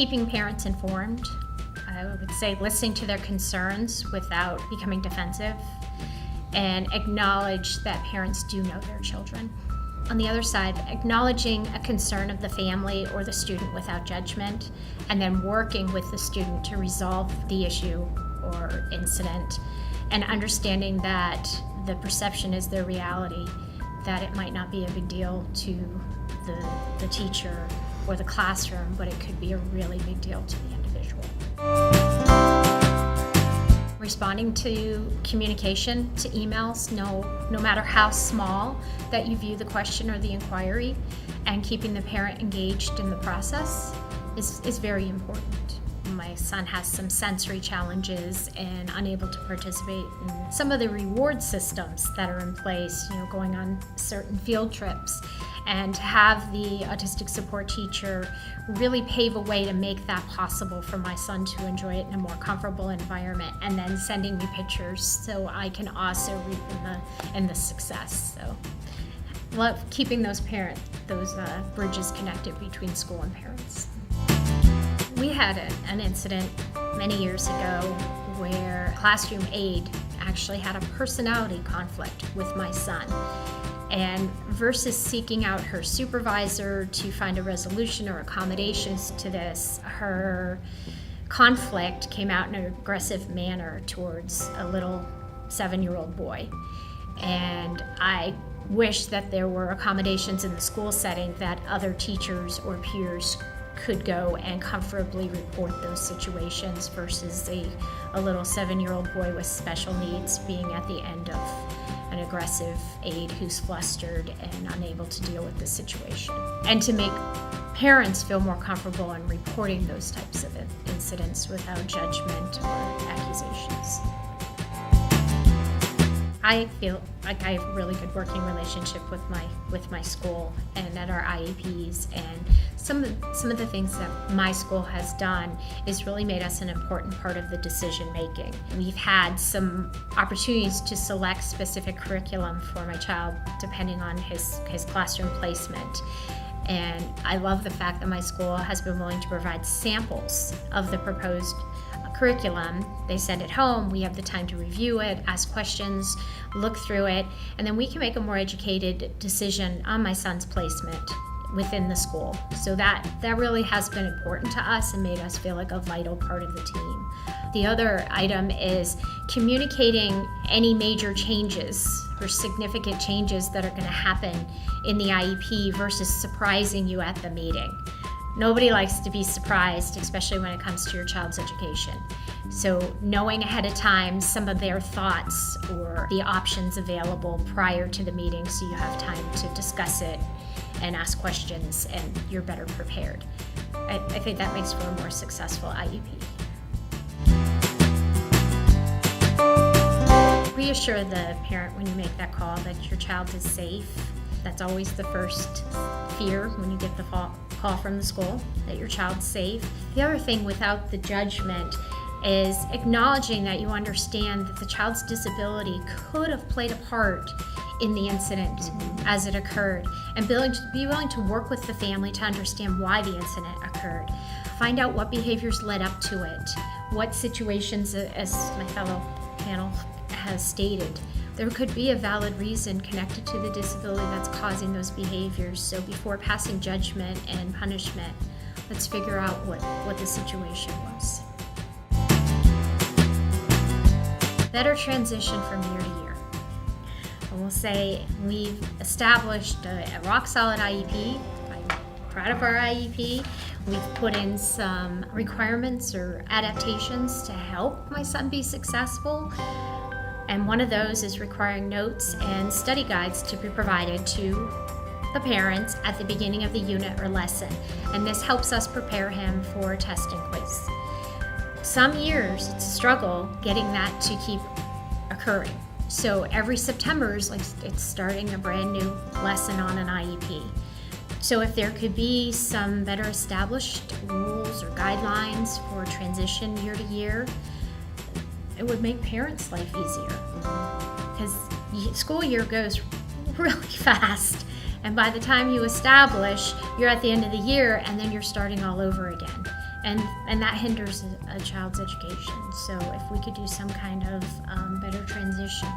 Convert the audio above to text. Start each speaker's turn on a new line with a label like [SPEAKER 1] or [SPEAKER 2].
[SPEAKER 1] Keeping parents informed. I would say listening to their concerns without becoming defensive, and acknowledge that parents do know their children. On the other side, acknowledging a concern of the family or the student without judgment, and then working with the student to resolve the issue or incident, and understanding that the perception is their reality, that it might not be a big deal to the teacher or the classroom, but it could be a really big deal to the individual. Responding to communication, to emails, no matter how small that you view the question or the inquiry, and keeping the parent engaged in the process is very important. My son has some sensory challenges and unable to participate in some of the reward systems that are in place, going on certain field trips. And to have the autistic support teacher really pave a way to make that possible for my son to enjoy it in a more comfortable environment, and then sending me pictures so I can also reap in the success. So love keeping those bridges connected between school and parents. We had an incident many years ago where a classroom aide actually had a personality conflict with my son. And versus seeking out her supervisor to find a resolution or accommodations to this, her conflict came out in an aggressive manner towards a little 7-year-old boy. And I wish that there were accommodations in the school setting that other teachers or peers could go and comfortably report those situations versus a little 7-year-old boy with special needs being at the end of an aggressive aide who's flustered and unable to deal with the situation. And to make parents feel more comfortable in reporting those types of incidents without judgment or accusations. I feel like I have a really good working relationship with my school and at our IEPs, and some of the things that my school has done is really made us an important part of the decision making. We've had some opportunities to select specific curriculum for my child depending on his classroom placement. And I love the fact that my school has been willing to provide samples of the proposed curriculum. They send it home, we have the time to review it, ask questions, look through it, and then we can make a more educated decision on my son's placement within the school. So that really has been important to us and made us feel like a vital part of the team. The other item is communicating any major changes or significant changes that are going to happen in the IEP versus surprising you at the meeting. Nobody likes to be surprised, especially when it comes to your child's education. So knowing ahead of time some of their thoughts or the options available prior to the meeting so you have time to discuss it and ask questions and you're better prepared. I think that makes for a more successful IEP. Reassure the parent when you make that call that your child is safe. That's always the first fear when you get the call from the school, that your child's safe. The other thing, without the judgment, is acknowledging that you understand that the child's disability could have played a part in the incident as it occurred, and be willing to work with the family to understand why the incident occurred. Find out what behaviors led up to it, what situations, as my fellow panel has stated, there could be a valid reason connected to the disability that's causing those behaviors. So before passing judgment and punishment, let's figure out what the situation was. Better transition from year to year. And we'll say we've established a rock-solid IEP. I'm proud of our IEP. We've put in some requirements or adaptations to help my son be successful. And one of those is requiring notes and study guides to be provided to the parents at the beginning of the unit or lesson. And this helps us prepare him for a test and quiz. Some years it's a struggle getting that to keep occurring. So every September is like it's starting a brand new lesson on an IEP. So if there could be some better established rules or guidelines for transition year to year, it would make parents' life easier, because school year goes really fast, and by the time you establish, you're at the end of the year and then you're starting all over again. And that hinders a child's education. So if we could do some kind of better transition